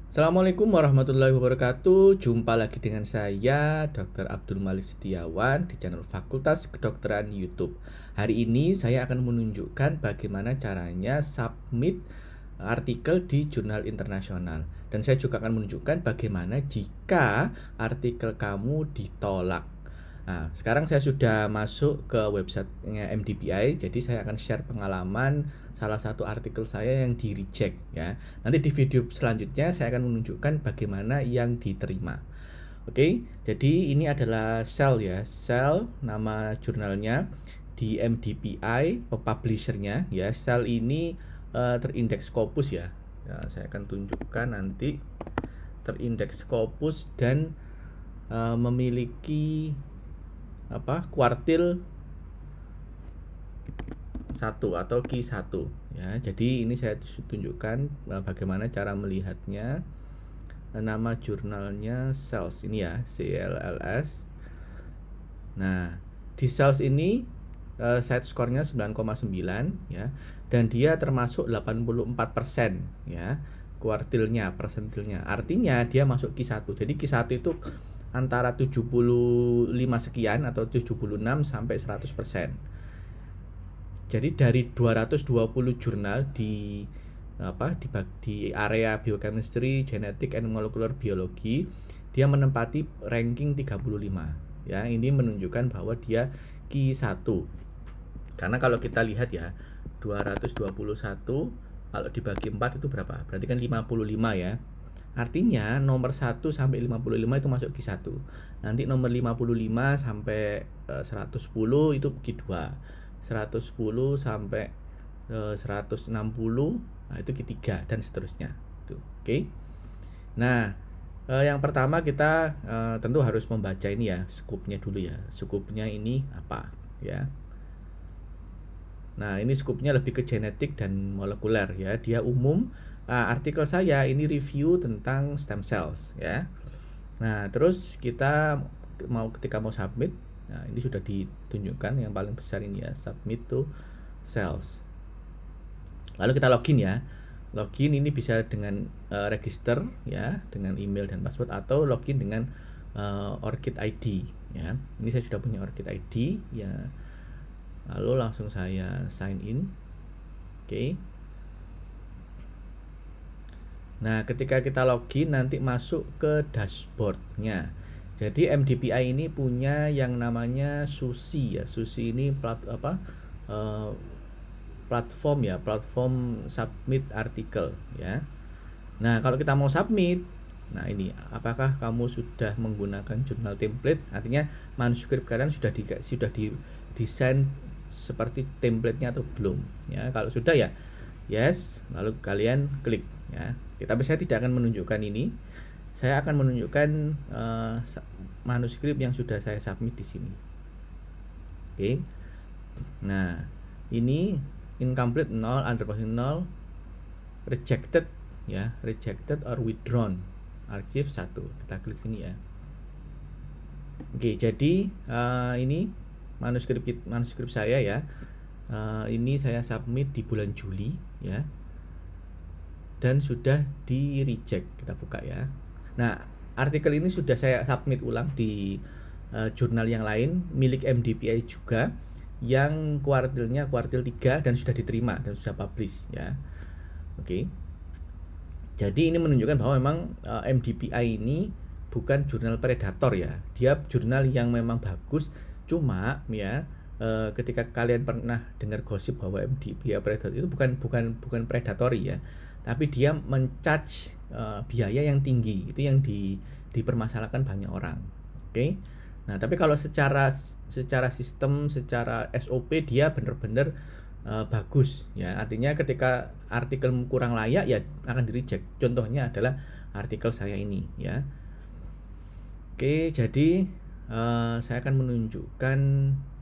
Assalamualaikum warahmatullahi wabarakatuh. Jumpa lagi dengan saya, Dr. Abdul Malik Setiawan di channel Fakultas Kedokteran YouTube. Hari ini saya akan menunjukkan bagaimana caranya submit artikel di jurnal internasional. Dan saya juga akan menunjukkan bagaimana jika artikel kamu ditolak. Nah, sekarang saya sudah masuk ke websitenya MDPI, jadi saya akan share pengalaman salah satu artikel saya yang di reject ya. Nanti di video selanjutnya saya akan menunjukkan bagaimana yang diterima. Oke, jadi ini adalah Cell ya, Cell nama jurnalnya di MDPI, publishernya ya. Cell ini terindeks Scopus ya. Ya, saya akan tunjukkan nanti terindeks Scopus dan memiliki kuartil 1 atau Q1 ya. Jadi ini saya tunjukkan bagaimana cara melihatnya. Nama jurnalnya Cells ini ya, CLLS. Nah, di Cells ini site score-nya 9,9 ya, dan dia termasuk 84% ya kuartilnya, persentilnya. Artinya dia masuk Q1. Jadi Q1 itu antara 75 sekian atau 76 sampai 100%. Jadi dari 220 jurnal di area biochemistry, genetic and molecular biology, dia menempati ranking 35 ya. Ini menunjukkan bahwa dia Q1. Karena kalau kita lihat ya, 221 kalau dibagi 4 itu berapa? Berarti kan 55 ya. Artinya nomor 1 sampai 55 itu masuk Q1. Nanti nomor 55 sampai 110 itu Q2. 110 sampai 160 nah itu Q3 dan seterusnya. Tuh, oke. Nah, yang pertama kita tentu harus membaca ini ya, skupnya dulu ya. Skupnya ini apa ya? Nah, ini skupnya lebih ke genetik dan molekuler ya. Dia umum. Artikel saya ini review tentang stem cells ya. Nah, terus kita ketika mau submit, nah ini sudah ditunjukkan yang paling besar ini ya, submit to cells. Lalu kita login ya. Login ini bisa dengan register ya, dengan email dan password, atau login dengan ORCID ID ya. Ini saya sudah punya ORCID ID ya. Lalu langsung saya sign in. Oke. Nah, ketika kita login nanti masuk ke dashboardnya. Jadi MDPI ini punya yang namanya Susi ya. Susi ini platform ya, platform submit artikel ya. Nah, kalau kita mau submit, nah ini apakah kamu sudah menggunakan jurnal template? Artinya manuskrip kalian sudah didesain seperti template-nya atau belum ya. Kalau sudah ya yes, lalu kalian klik ya. Tapi saya tidak akan menunjukkan ini. Saya akan menunjukkan manuskrip yang sudah saya submit di sini. Oke. Nah, ini incomplete 0, underposing 0, rejected ya, rejected or withdrawn. Archive 1. Kita klik sini ya. Oke, jadi ini manuskrip saya ya. Ini saya submit di bulan Juli ya. Dan sudah di reject. Kita buka ya. Nah, artikel ini sudah saya submit ulang di jurnal yang lain milik MDPI juga, yang kuartilnya kuartil 3 dan sudah diterima dan sudah publish ya. Oke. Jadi ini menunjukkan bahwa memang MDPI ini bukan jurnal predator ya. Dia jurnal yang memang bagus, cuma ya ketika kalian pernah dengar gosip bahwa MDPI predator itu bukan predatory ya. Tapi dia mencharge biaya yang tinggi. Itu yang dipermasalahkan banyak orang. Oke. Nah, tapi kalau secara sistem, secara SOP dia benar-benar bagus ya. Artinya ketika artikel kurang layak ya akan di reject. Contohnya adalah artikel saya ini ya. Oke, jadi saya akan menunjukkan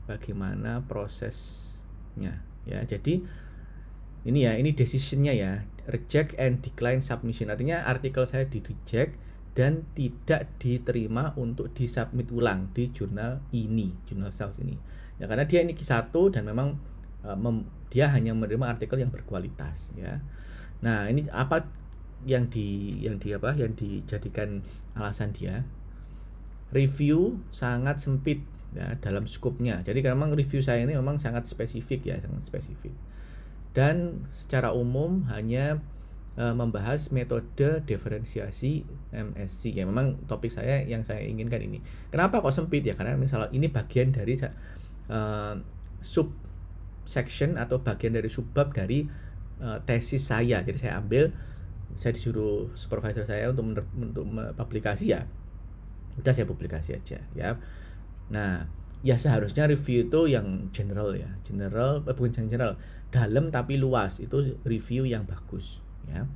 bagaimana prosesnya ya. Jadi ini ya, ini decisionnya ya, reject and decline submission. Artinya artikel saya di reject dan tidak diterima untuk disubmit ulang di jurnal ini, jurnal Cells ini ya, karena dia ini Q1 dan memang dia hanya menerima artikel yang berkualitas ya. Nah, ini apa yang dijadikan alasan dia, review sangat sempit ya dalam skupnya. Jadi memang review saya ini memang sangat spesifik ya, sangat spesifik. Dan secara umum hanya membahas metode diferensiasi MSC ya, memang topik saya yang saya inginkan ini. Kenapa kok sempit ya? Karena misalnya ini bagian dari sub section atau bagian dari subbab dari tesis saya. Jadi saya disuruh supervisor saya untuk publikasi ya. Udah saya publikasi aja ya. Nah, ya seharusnya review itu yang general ya. Bukan general, dalam tapi luas, itu review yang bagus ya.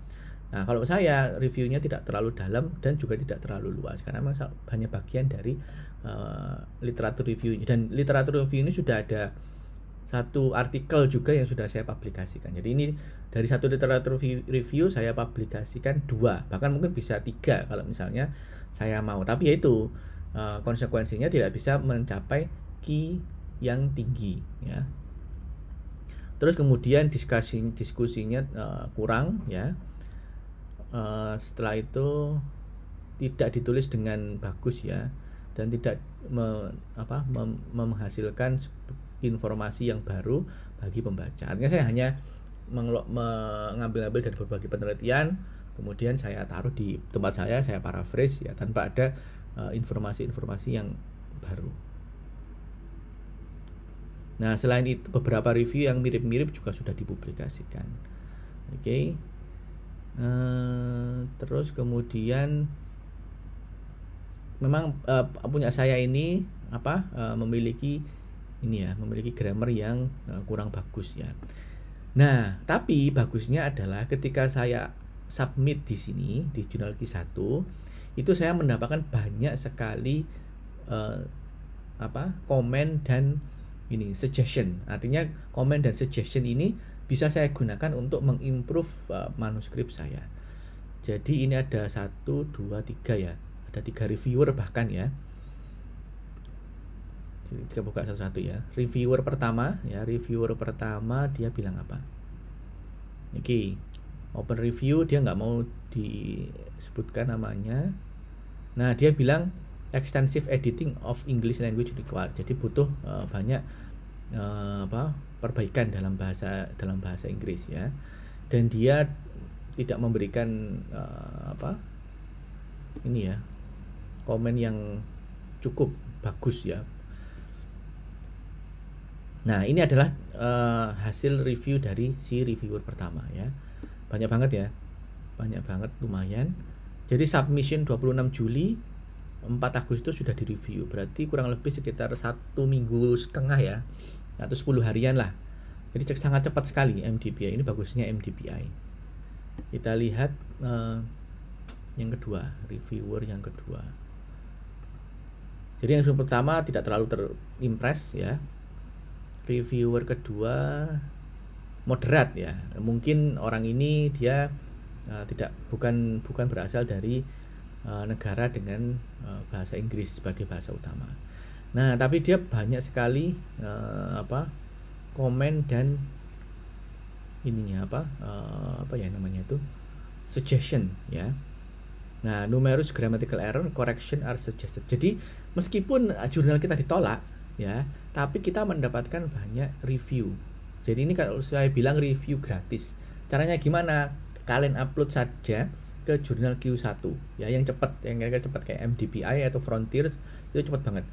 Nah, kalau saya reviewnya tidak terlalu dalam dan juga tidak terlalu luas karena memang banyak bagian dari literatur review, dan literatur review ini sudah ada satu artikel juga yang sudah saya publikasikan. Jadi ini dari satu literatur review saya publikasikan 2, bahkan mungkin bisa 3 kalau misalnya saya mau. Tapi yaitu konsekuensinya tidak bisa mencapai key yang tinggi ya. Terus kemudian diskusinya kurang ya. Setelah itu tidak ditulis dengan bagus ya, dan tidak menghasilkan informasi yang baru bagi pembaca. Artinya saya hanya mengambil dari berbagai penelitian, kemudian saya taruh di tempat saya paraphrase ya, tanpa ada informasi-informasi yang baru. Nah, selain itu beberapa review yang mirip-mirip juga sudah dipublikasikan. Oke. Terus kemudian memang punya saya ini memiliki grammar yang kurang bagus ya. Nah, tapi bagusnya adalah ketika saya submit di sini di jurnal Q1 itu saya mendapatkan banyak sekali komen dan suggestion. Artinya komen dan suggestion ini bisa saya gunakan untuk mengimprove manuskrip saya. Jadi ini ada 1, 2, 3 ya. Ada 3 reviewer bahkan ya. Jadi kita buka satu-satu ya. Reviewer pertama dia bilang apa? Oke. Open review, dia nggak mau disebutkan namanya. Nah, dia bilang extensive editing of English language required. Jadi butuh banyak perbaikan dalam bahasa Inggris ya. Dan dia tidak memberikan komen yang cukup bagus ya. Nah, ini adalah hasil review dari si reviewer pertama ya. Banyak banget lumayan. Jadi submission 26 Juli, 4 Agustus sudah direview. Berarti kurang lebih sekitar 1,5 minggu ya, atau 10 harian lah. Jadi sangat cepat sekali MDPI. Ini bagusnya MDPI. Kita lihat yang kedua, reviewer yang kedua. Jadi yang pertama tidak terlalu terimpress ya. Reviewer kedua moderat ya. Mungkin orang ini dia bukan berasal dari negara dengan bahasa Inggris sebagai bahasa utama. Nah, tapi dia banyak sekali komen dan suggestion ya. Nah, numerous grammatical error correction are suggested. Jadi meskipun jurnal kita ditolak ya, tapi kita mendapatkan banyak review. Jadi ini kalau saya bilang review gratis. Caranya gimana? Kalian upload saja ke jurnal Q1 ya, yang cepat, yang kira-kira cepat kayak MDPI atau Frontiers, itu cepat banget.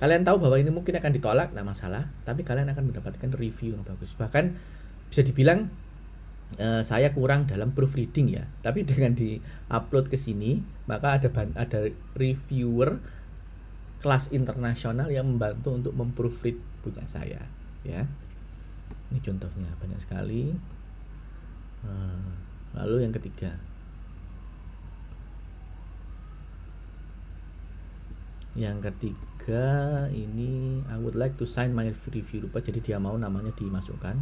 Kalian tahu bahwa ini mungkin akan ditolak, enggak masalah, tapi kalian akan mendapatkan review yang bagus. Bahkan bisa dibilang saya kurang dalam proofreading ya, tapi dengan di-upload ke sini, maka ada reviewer kelas internasional yang membantu untuk memproofread punya saya ya. Ini contohnya banyak sekali. Lalu yang ketiga, ini I would like to sign my review report. Jadi dia mau namanya dimasukkan.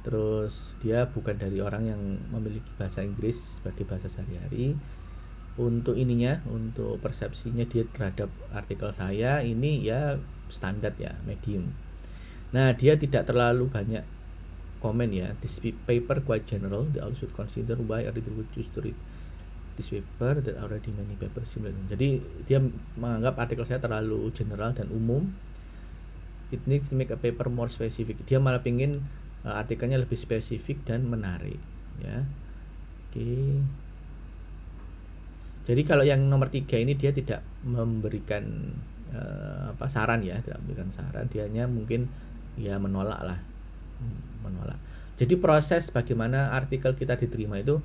Terus dia bukan dari orang yang memiliki bahasa Inggris sebagai bahasa sehari-hari. Untuk untuk persepsinya dia terhadap artikel saya ini ya standar ya, medium. Nah, dia tidak terlalu banyak comment ya, this paper quite general, the author should consider why a reader would choose to read this paper that already many papers similar. Jadi dia menganggap artikel saya terlalu general dan umum. It needs to make a paper more specific. Dia malah pingin artikelnya lebih spesifik dan menarik ya. Oke. Jadi kalau yang nomor 3 ini dia tidak memberikan saran ya, tidak memberikan saran, dia hanya mungkin ya menolak lah. Menolak. Jadi proses bagaimana artikel kita diterima itu,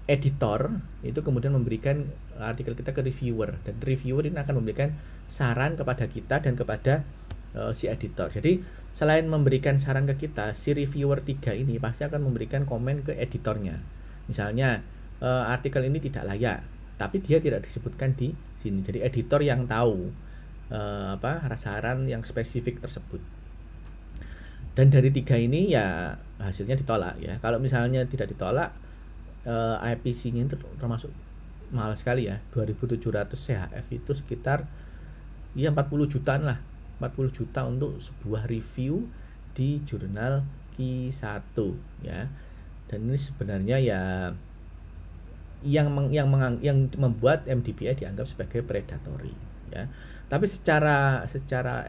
editor itu kemudian memberikan artikel kita ke reviewer, dan reviewer ini akan memberikan saran kepada kita dan kepada si editor. Jadi selain memberikan saran ke kita, si reviewer 3 ini pasti akan memberikan komen ke editornya. Misalnya artikel ini tidak layak, tapi dia tidak disebutkan di sini. Jadi editor yang tahu saran yang spesifik tersebut. Dan dari 3 ini ya hasilnya ditolak ya. Kalau misalnya tidak ditolak, IPC-nya itu termasuk mahal sekali ya, 2.700 CHF itu sekitar ya 40 jutaan lah, 40 juta untuk sebuah review di jurnal Q1 ya. Dan ini sebenarnya ya yang membuat MDPI dianggap sebagai predatory ya. Tapi secara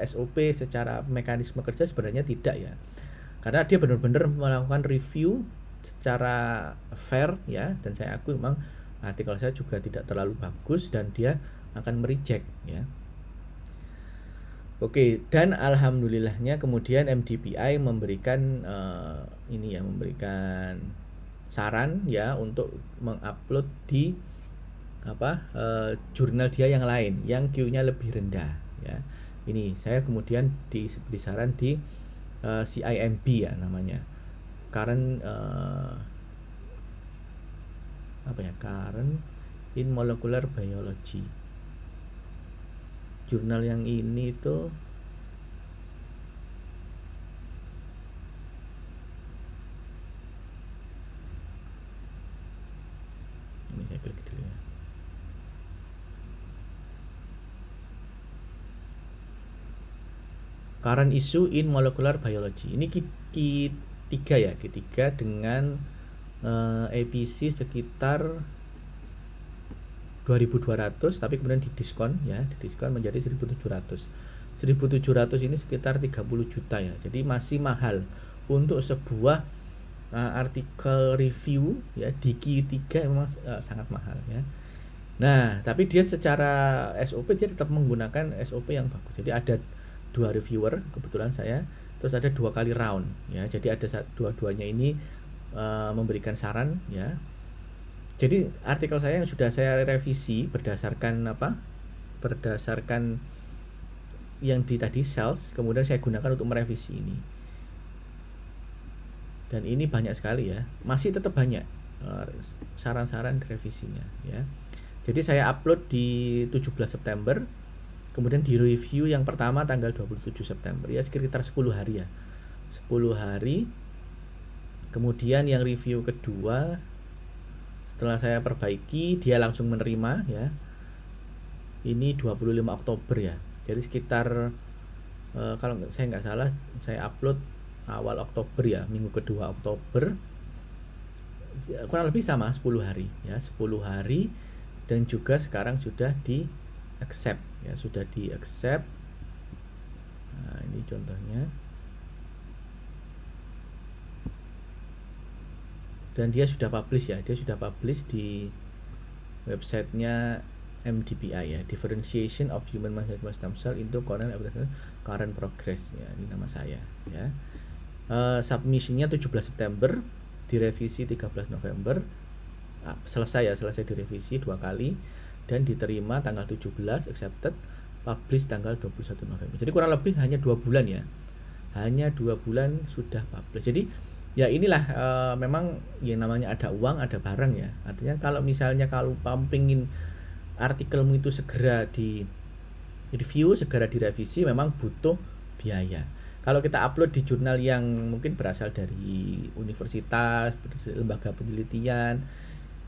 SOP, secara mekanisme kerja sebenarnya tidak ya, karena dia benar-benar melakukan review secara fair ya, dan saya akui memang artikel saya juga tidak terlalu bagus dan dia akan mereject ya. Oke, dan alhamdulillahnya kemudian MDPI memberikan memberikan saran ya untuk mengupload di jurnal dia yang lain yang Q-nya lebih rendah ya. Ini saya kemudian diberi saran di CIMB ya namanya, current current in molecular biology. Jurnal yang ini itu ini saya klik dulu ya. Current issue in molecular biology. Ini Q3 ya, Q3 dengan APC sekitar 2.200, tapi kemudian didiskon menjadi 1.700. 1.700 ini sekitar 30 juta ya. Jadi masih mahal untuk sebuah artikel review ya di Q3, memang sangat mahal ya. Nah, tapi dia secara SOP dia tetap menggunakan SOP yang bagus. Jadi ada 2 reviewer, kebetulan saya, terus ada 2 kali round ya. Jadi ada dua-duanya ini memberikan saran ya. Jadi artikel saya yang sudah saya revisi berdasarkan yang tadi Cells, kemudian saya gunakan untuk merevisi ini. Dan ini banyak sekali ya, masih tetap banyak saran-saran revisinya ya. Jadi saya upload di 17 September, kemudian di review yang pertama tanggal 27 September ya, sekitar 10 hari ya. 10 hari. Kemudian yang review kedua setelah saya perbaiki dia langsung menerima ya. Ini 25 Oktober ya. Jadi sekitar kalau saya nggak salah saya upload awal Oktober ya, minggu kedua Oktober. Kurang lebih sama 10 hari ya, 10 hari, dan juga sekarang sudah di accept ya, sudah di accept. Nah, ini contohnya. Dan dia sudah publish ya, dia sudah publish di websitenya MDPI ya, Differentiation of Human Mesenchymal Stem Cell into Current Progress ya, ini nama saya ya. Submissionnya 17 September, direvisi 13 November, selesai direvisi 2 kali dan diterima tanggal 17, accepted, publish tanggal 21 November. Jadi kurang lebih hanya 2 bulan ya, hanya 2 bulan sudah publish. Jadi ya inilah memang yang namanya ada uang ada barang ya. Artinya kalau misalnya kamu pingin artikelmu itu segera di review, segera direvisi, memang butuh biaya. Kalau kita upload di jurnal yang mungkin berasal dari universitas, lembaga penelitian,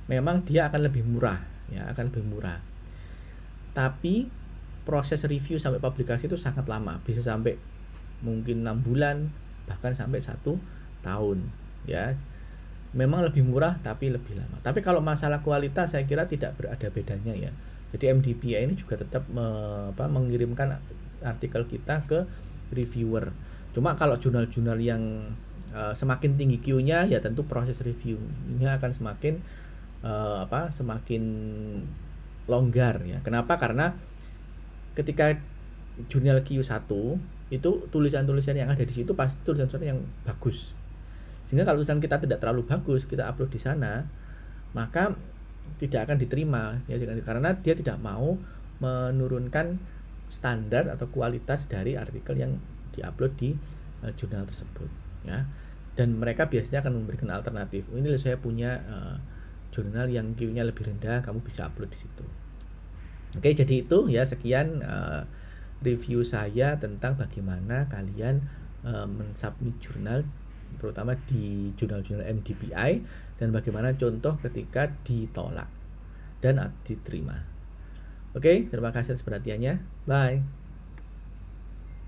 memang dia akan lebih murah ya, akan lebih murah. Tapi proses review sampai publikasi itu sangat lama, bisa sampai mungkin 6 bulan, bahkan sampai 1 tahun ya. Memang lebih murah tapi lebih lama. Tapi kalau masalah kualitas saya kira tidak berada bedanya ya. Jadi MDPI ini juga tetap mengirimkan artikel kita ke reviewer. Cuma kalau jurnal-jurnal yang semakin tinggi Q-nya ya tentu proses reviewnya akan semakin longgar ya. Kenapa? Karena ketika jurnal Q1 itu tulisan-tulisan yang ada di situ pasti tulisan-tulisan yang bagus. Sehingga kalau tulisan kita tidak terlalu bagus, kita upload di sana, maka tidak akan diterima ya, karena dia tidak mau menurunkan standar atau kualitas dari artikel yang diupload di jurnal tersebut ya. Dan mereka biasanya akan memberikan alternatif. Ini saya punya jurnal yang Q-nya lebih rendah, kamu bisa upload di situ. Oke, jadi itu ya, sekian review saya tentang bagaimana kalian mensubmit jurnal terutama di jurnal-jurnal MDPI dan bagaimana contoh ketika ditolak dan diterima. Oke, terima kasih atas perhatiannya. Bye.